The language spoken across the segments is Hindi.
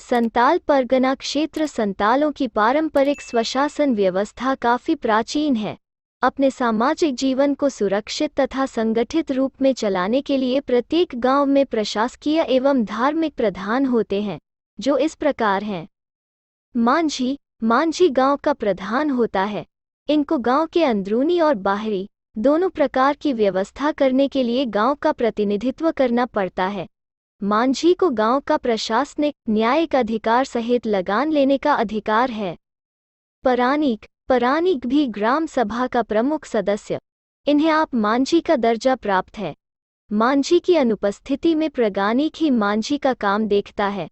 संताल परगना क्षेत्र संतालों की पारंपरिक स्वशासन व्यवस्था काफ़ी प्राचीन है। अपने सामाजिक जीवन को सुरक्षित तथा संगठित रूप में चलाने के लिए प्रत्येक गांव में प्रशासकीय एवं धार्मिक प्रधान होते हैं, जो इस प्रकार हैं। मांझी। मांझी गांव का प्रधान होता है। इनको गांव के अंदरूनी और बाहरी दोनों प्रकार की व्यवस्था करने के लिए गांव का प्रतिनिधित्व करना पड़ता है। मांझी को गांव का प्रशासनिक न्यायिक अधिकार सहित लगान लेने का अधिकार है। परानीक। परानीक भी ग्राम सभा का प्रमुख सदस्य। इन्हें आप मांझी का दर्जा प्राप्त है। मांझी की अनुपस्थिति में प्रगानीक ही मांझी का काम देखता है।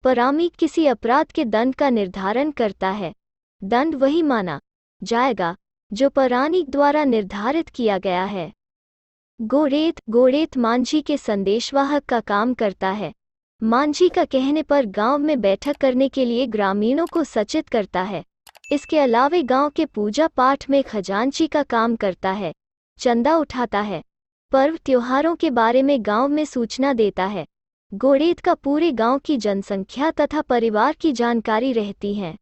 परामीक किसी अपराध के दंड का निर्धारण करता है। दंड वही माना जाएगा जो परानीक द्वारा निर्धारित किया गया है। गोरेत। गोरेत मांझी के संदेशवाहक का काम करता है। मांझी का कहने पर गांव में बैठक करने के लिए ग्रामीणों को सचेत करता है। इसके अलावे गांव के पूजा पाठ में खजांची का काम करता है, चंदा उठाता है, पर्व त्योहारों के बारे में गांव में सूचना देता है। गोरेत का पूरे गांव की जनसंख्या तथा परिवार की जानकारी रहती है।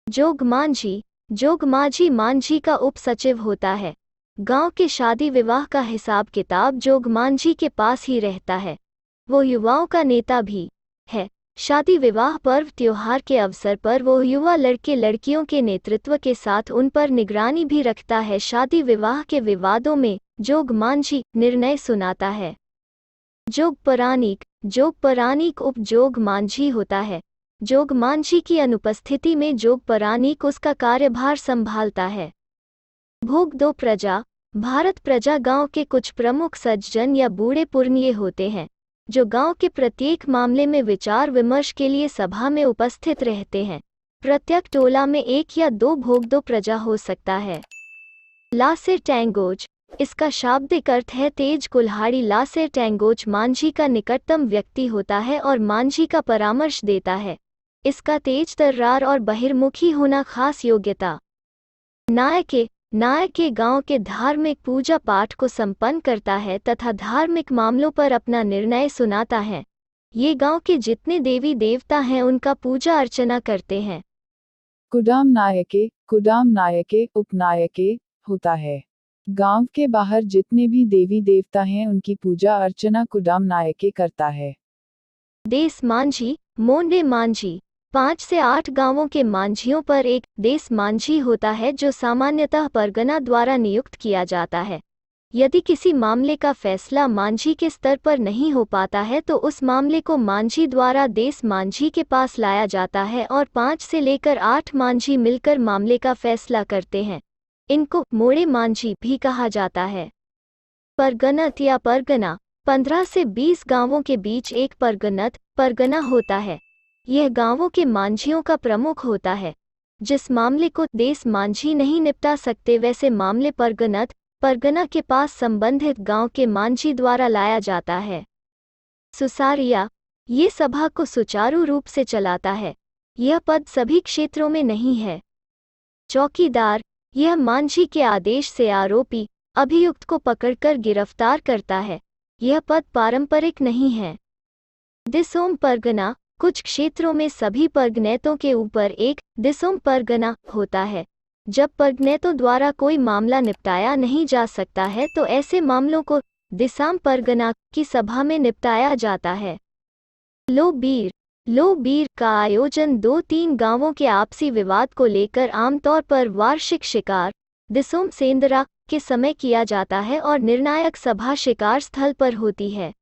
जोग मांझी। जोग मांझी मांझी का उप सचिव होता है। गांव के शादी विवाह का हिसाब किताब जोग मांझी के पास ही रहता है। वो युवाओं का नेता भी है। शादी विवाह पर्व त्योहार के अवसर पर वो युवा लड़के लड़कियों के नेतृत्व के साथ उन पर निगरानी भी रखता है। शादी विवाह के विवादों में जोग मांझी निर्णय सुनाता है। जोग परानीक। जोग परानीक उप जोग मांझी होता है। जोग मांझी की अनुपस्थिति में जोग परानीक उसका कार्यभार संभालता है। भोग दो प्रजा। भारत प्रजा गांव के कुछ प्रमुख सज्जन या बूढ़े पुरनिये होते हैं, जो गांव के प्रत्येक मामले में विचार विमर्श के लिए सभा में उपस्थित रहते हैं। प्रत्येक टोला में एक या दो भोग दो प्रजा हो सकता है। लासेर टैंगोज। इसका शाब्दिक अर्थ है तेज कुल्हाड़ी। लासेर टैंगोज मांझी का निकटतम व्यक्ति होता है और मांझी का परामर्श देता है। इसका तेज तर्रार और बहिर्मुखी होना खास योग्यता। नायके। नायके गांव के धार्मिक पूजा पाठ को संपन्न करता है तथा धार्मिक मामलों पर अपना निर्णय सुनाता है। ये गांव के जितने देवी देवता हैं उनका पूजा अर्चना करते हैं। कुडाम नायके। कुडाम नायके उपनायके होता है। गांव के बाहर जितने भी देवी देवता हैं उनकी पूजा अर्चना कुडाम नायके करता है। देश मांझी। मोंडे मांझी। 5 से 8 गांवों के मांझियों पर एक देश मांझी होता है, जो सामान्यतः परगना द्वारा नियुक्त किया जाता है। यदि किसी मामले का फैसला मांझी के स्तर पर नहीं हो पाता है तो उस मामले को मांझी द्वारा देश मांझी के पास लाया जाता है और 5 से लेकर 8 मांझी मिलकर मामले का फैसला करते हैं। इनको मोड़े मांझी भी कहा जाता है। परगनत या परगना। 15 से 20 गांवों के बीच एक परगना होता है। यह गांवों के मांझियों का प्रमुख होता है। जिस मामले को देश मांझी नहीं निपटा सकते वैसे मामले परगना के पास संबंधित गांव के मांझी द्वारा लाया जाता है। सुसारिया। ये सभा को सुचारू रूप से चलाता है। यह पद सभी क्षेत्रों में नहीं है। चौकीदार। यह मांझी के आदेश से आरोपी अभियुक्त को पकड़कर गिरफ्तार करता है। यह पद पारंपरिक नहीं है। दिसोम परगना। कुछ क्षेत्रों में सभी परगनेतों के ऊपर एक दिसोम परगना होता है। जब परगनेतों द्वारा कोई मामला निपटाया नहीं जा सकता है तो ऐसे मामलों को दिसाम परगना की सभा में निपटाया जाता है। लोबीर। लोबीर का आयोजन 2-3 गांवों के आपसी विवाद को लेकर आमतौर पर वार्षिक शिकार दिसोम सेंदरा के समय किया जाता है और निर्णायक सभा शिकार स्थल पर होती है।